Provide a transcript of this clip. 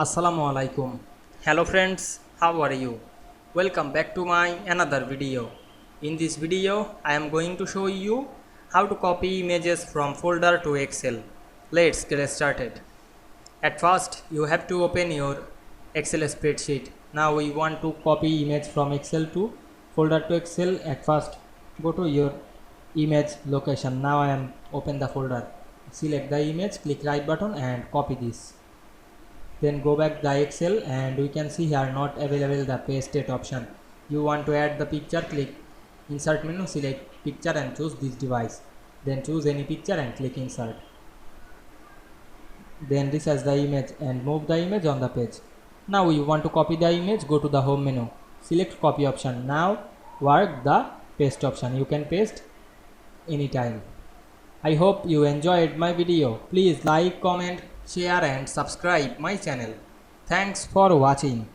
Assalamu Walaikum. Hello friends, how are you? Welcome back to my another video. In this video, I am going to show you how to copy images from folder to Excel. Let's get started. At first, you have to open your Excel spreadsheet. Now we want to copy image from Excel to folder to Excel. At first, go to your image location. Now I am open the folder. Select the image, click right button and copy this. Then go back the Excel and we can see here not available the paste it option. You want to add the picture, click insert menu, select picture and choose this device. Then choose any picture and click insert. Then resize the image and move the image on the page. Now you want to copy the image, go to the home menu, select copy option. Now work the paste option. You can paste anytime. I hope you enjoyed my video. Please like, comment, share and subscribe my channel. Thanks for watching.